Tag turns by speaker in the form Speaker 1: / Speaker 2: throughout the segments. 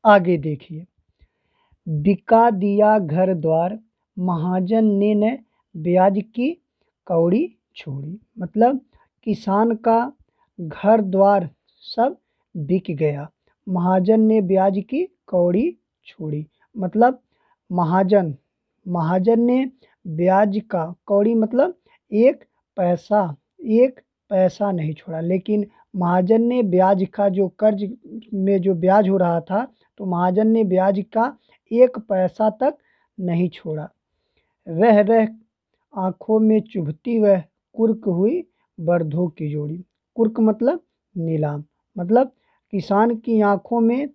Speaker 1: आगे देखिए, बिका दिया घर द्वार, महाजन ने न ब्याज की कौड़ी छोड़ी। मतलब किसान का घर द्वार सब बिक गया, महाजन ने ब्याज की कौड़ी छोड़ी। मतलब महाजन महाजन ने ब्याज का कौड़ी मतलब एक पैसा एक पैसा नहीं छोड़ा, लेकिन महाजन ने ब्याज का जो कर्ज में जो ब्याज हो रहा था, तो महाजन ने ब्याज का एक पैसा तक नहीं छोड़ा। रह रह आँखों में चुभती वह कुर्क हुई बरधों की जोड़ी। कुर्क मतलब नीलाम। मतलब किसान की आँखों में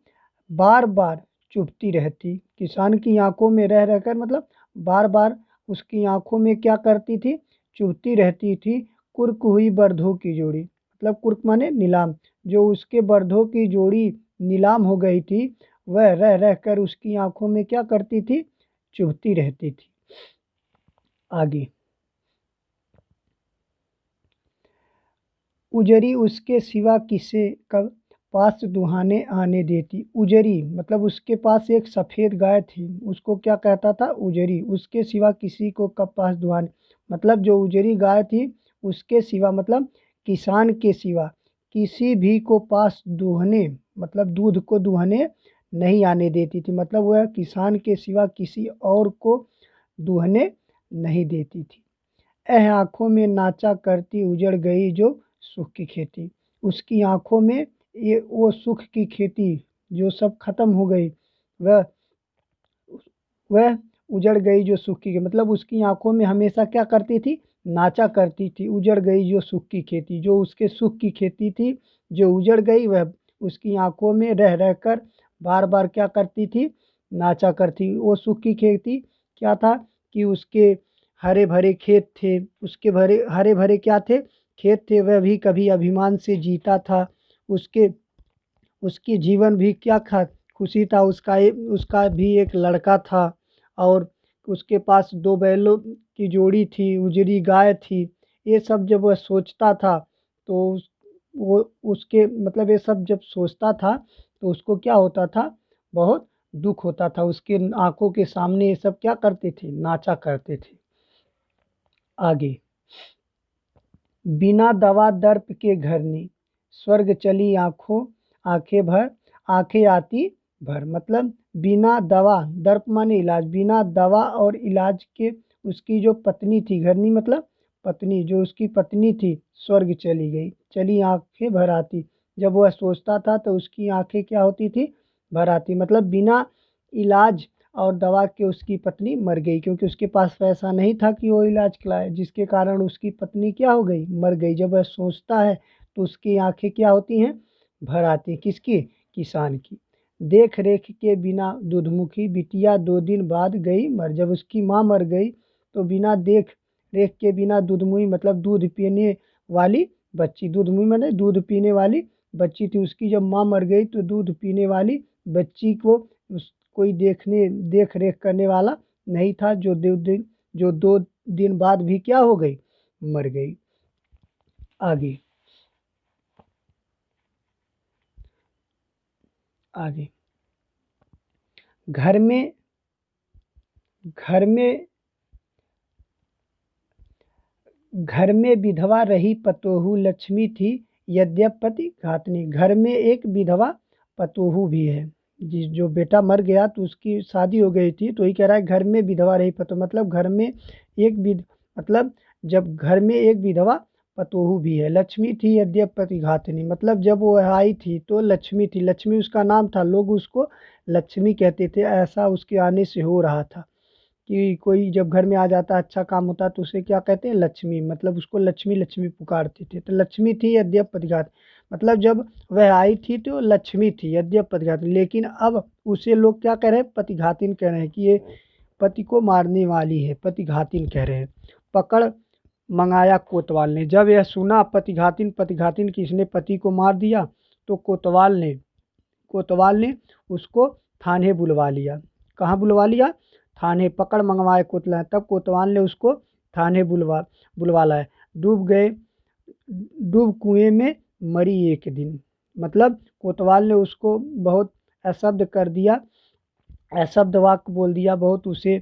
Speaker 1: बार बार चुभती रहती, किसान की आँखों में रह रहकर मतलब बार बार उसकी आँखों में क्या करती थी, चुभती रहती थी कुर्क हुई बरधों की जोड़ी। मतलब कुर्क माने नीलाम, जो उसके बरधों की जोड़ी नीलाम हो गई थी, वह रह रहकर उसकी आँखों में क्या करती थी, चुभती रहती थी। आगे, उजरी उसके सिवा किसे कब पास दुहाने आने देती। उजरी मतलब उसके पास एक सफ़ेद गाय थी, उसको क्या कहता था, उजरी। उसके सिवा किसी को कब पास दुहाने, मतलब जो उजरी गाय थी उसके सिवा मतलब किसान के सिवा किसी भी को पास दुहने मतलब दूध को दुहने नहीं आने देती थी। मतलब वह किसान के सिवा किसी और को दुहने नहीं देती थी। आँखों में नाचा करती उजड़ गई जो सुख की खेती। उसकी आँखों में ये वो सुख की खेती जो सब खत्म हो गई, वह वह उजड़ गई जो सुख की, मतलब उसकी आँखों में हमेशा क्या करती थी, नाचा करती थी। उजड़ गई जो सुख की खेती, जो उसके सुख की खेती थी जो उजड़ गई, वह उसकी आँखों में रह रहकर बार बार क्या करती थी, नाचा करती। वो सुख की खेती क्या था कि उसके हरे भरे खेत थे, उसके हरे भरे क्या थे, खेत थे। वह भी कभी अभिमान से जीता था, उसके उसकी जीवन भी क्या था, खुशी था। उसका भी एक लड़का था और उसके पास 2 बैलों की जोड़ी थी, उजरी गाय थी। ये सब जब वह सोचता था तो वो उसके मतलब ये सब जब सोचता था तो उसको क्या होता था, बहुत दुख होता था। उसके आंखों के सामने ये सब क्या करते थे, नाचा करते थे। आगे, बिना दवा दर्प के घरनी, स्वर्ग चली आंखें भर, आंखें आती भर। मतलब बिना दवा, दर्प माने इलाज, बिना दवा और इलाज के उसकी जो पत्नी थी, घरनी मतलब पत्नी, जो उसकी पत्नी थी स्वर्ग चली गई, चली आंखें भर आती। जब वह सोचता था तो उसकी आंखें क्या होती थी, भर आती। मतलब बिना इलाज और दवा के उसकी पत्नी मर गई, क्योंकि उसके पास पैसा नहीं था कि वो इलाज कराए, जिसके कारण उसकी पत्नी क्या हो गई, मर गई। जब वह सोचता है तो उसकी आंखें क्या होती हैं, भर आती। किसकी, किसान की। देख रेख के बिना दूधमुखी बिटिया 2 दिन बाद गई मर। जब उसकी माँ मर गई तो बिना देख रेख के बिना दूधमुही मतलब दूध पीने वाली बच्ची, दूधमुही माने दूध पीने वाली बच्ची थी, उसकी जब माँ मर गई तो दूध पीने वाली बच्ची को कोई देख रेख करने वाला नहीं था, जो 2 दिन बाद भी क्या हो गई, मर गई। आगे, आगे, घर में घर में घर में विधवा रही पतोहू लक्ष्मी थी, यद्यपि घातनी। घर में एक विधवा पतोहू भी है, जो बेटा मर गया तो उसकी शादी हो गई थी, तो ये कह रहा है घर में विधवा रही पतोहू, मतलब घर में मतलब जब घर में एक विधवा पतोहू भी है। लक्ष्मी थी यद्यपि घातनी, मतलब जब वो आई थी तो लक्ष्मी थी, लक्ष्मी उसका नाम था, लोग उसको लक्ष्मी कहते थे। ऐसा उसके आने से हो रहा था कि कोई जब घर में आ जाता, अच्छा काम होता तो उसे क्या कहते हैं, लक्ष्मी। मतलब उसको लक्ष्मी लक्ष्मी पुकारते थे। तो लक्ष्मी थी यद्यपि घात, मतलब जब वह आई थी तो लक्ष्मी थी यद्यपि घात, लेकिन अब उसे लोग क्या कह रहे हैं, पतिघातिन कह रहे हैं कि ये पति को मारने वाली है, पतिघातिन कह रहे हैं। पकड़ मंगाया कोतवाल ने, जब यह सुना पतिघातिन कि इसने पति को मार दिया, तो कोतवाल ने उसको थाने बुलवा लिया। कहाँ बुलवा लिया, थाने। पकड़ मंगवाए कोतवाल, तब कोतवाल ने उसको थाने बुलवा लाया। डूब कुएं में मरी एक दिन। मतलब कोतवाल ने उसको बहुत अशब्द कर दिया, अशब्द वाक्य बोल दिया, बहुत उसे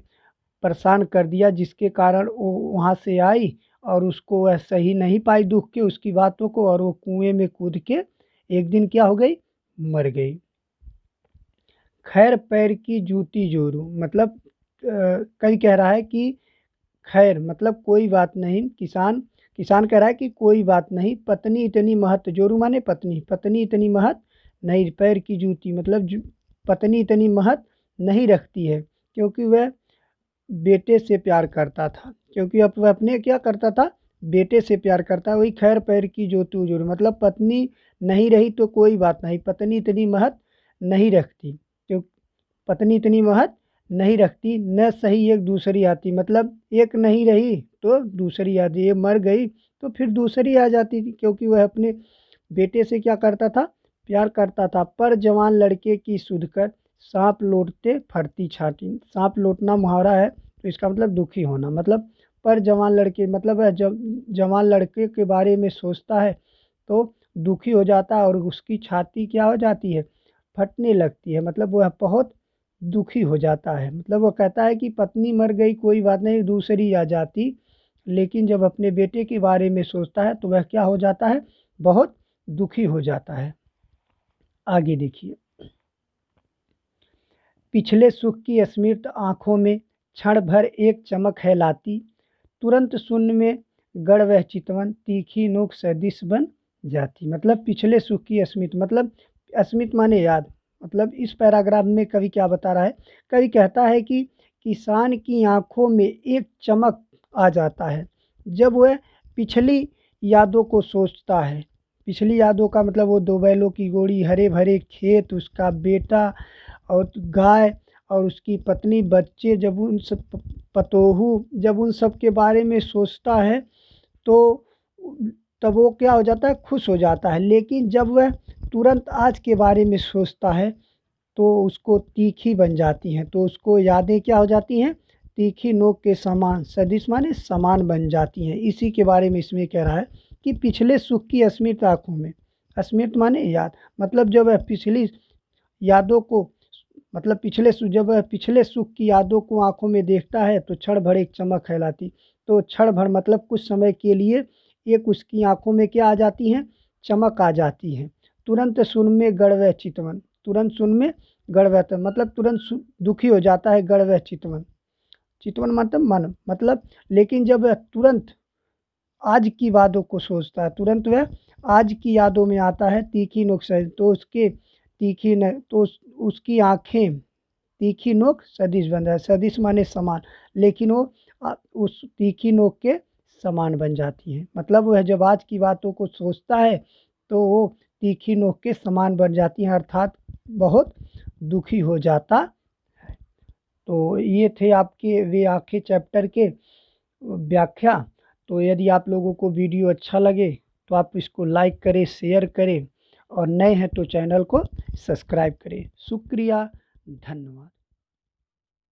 Speaker 1: परेशान कर दिया, जिसके कारण वो वहाँ से आई और उसको वह सही नहीं पाई दुख के उसकी बातों को, और वो कुएं में कूद के एक दिन क्या हो गई, मर गई। खैर पैर की जूती जोरू, मतलब कई कह रहा है कि खैर मतलब कोई बात नहीं, किसान किसान कह रहा है कि कोई बात नहीं, पत्नी इतनी महत, जोरू माने पत्नी, पत्नी इतनी महत नहीं, पैर की जूती मतलब पत्नी इतनी महत नहीं रखती है, क्योंकि वह बेटे से प्यार करता था, क्योंकि अब वह अपने क्या करता था, बेटे से प्यार करता है। वही खैर पैर की जोती उजूर, मतलब पत्नी नहीं रही तो कोई बात नहीं, पत्नी इतनी महत नहीं रखती, क्यों पत्नी इतनी महत नहीं रखती, न सही एक दूसरी आती, मतलब एक नहीं रही तो दूसरी आती, ये मर गई तो फिर दूसरी आ जाती थी, क्योंकि वह अपने बेटे से क्या करता था, प्यार करता था। पर जवान लड़के की सुध कर सांप लौटते फरती छाटी, सांप लौटना मुहावरा है, तो इसका मतलब दुखी होना, मतलब पर जवान लड़के मतलब वह जब जवान लड़के के बारे में सोचता है तो दुखी हो जाता है, और उसकी छाती क्या हो जाती है, फटने लगती है, मतलब वह बहुत दुखी हो जाता है। मतलब वो कहता है कि पत्नी मर गई कोई बात नहीं, दूसरी आ जाती, लेकिन जब अपने बेटे के बारे में सोचता है तो वह क्या हो जाता है, बहुत दुखी हो जाता है। आगे देखिए, पिछले सुख की स्मृत आंखों में क्षण भर एक चमक है लाती, तुरंत शून्य में गड़ वह चितवन, तीखी नोक सदिश बन जाती। मतलब पिछले सुख की स्मृत, मतलब स्मृत माने याद, मतलब इस पैराग्राफ में कवि क्या बता रहा है, कवि कहता है कि किसान की आंखों में एक चमक आ जाता है जब वह पिछली यादों को सोचता है। पिछली यादों का मतलब वो दो बैलों की गोड़ी, हरे भरे खेत, उसका बेटा और गाय और उसकी पत्नी, बच्चे, जब उन सब पतोहू, जब उन सब के बारे में सोचता है तो तब वो क्या हो जाता है, खुश हो जाता है। लेकिन जब वह तुरंत आज के बारे में सोचता है तो उसको तीखी बन जाती हैं, तो उसको यादें क्या हो जाती हैं, तीखी नोक के समान, सदिश माने समान बन जाती हैं। इसी के बारे में इसमें कह रहा है कि पिछले सुख की स्मृत आँखों में, स्मृत माने याद, मतलब जब वह पिछली यादों को, मतलब जब वह पिछले सुख की यादों को आंखों में देखता है तो क्षण भर एक चमक कहलाती, तो क्षण भर मतलब कुछ समय के लिए एक उसकी आंखों में क्या आ जाती हैं, चमक आ जाती है। तुरंत सुन में गड़वह चितवन, तुरंत सुन में गड़वह मतलब तुरंत दुखी हो जाता है, गड़वह चितवन, चितवन मतलब मन, मतलब लेकिन जब वह तुरंत आज की बातों को सोचता है, तुरंत वह आज की यादों में आता है, तीखी नुक्स तो उसके तीखी न तो उसकी आँखें तीखी नोक सदिश बन जाए, सदिश माने समान, लेकिन वो उस तीखी नोक के समान बन जाती हैं। मतलब वह जब आज की बातों को सोचता है तो वो तीखी नोक के समान बन जाती हैं, अर्थात बहुत दुखी हो जाता। तो ये थे आपके वे आंखें चैप्टर के व्याख्या। तो यदि आप लोगों को वीडियो अच्छा लगे तो आप इसको लाइक करें, शेयर करें, और नए हैं तो चैनल को सब्सक्राइब करें। शुक्रिया, धन्यवाद।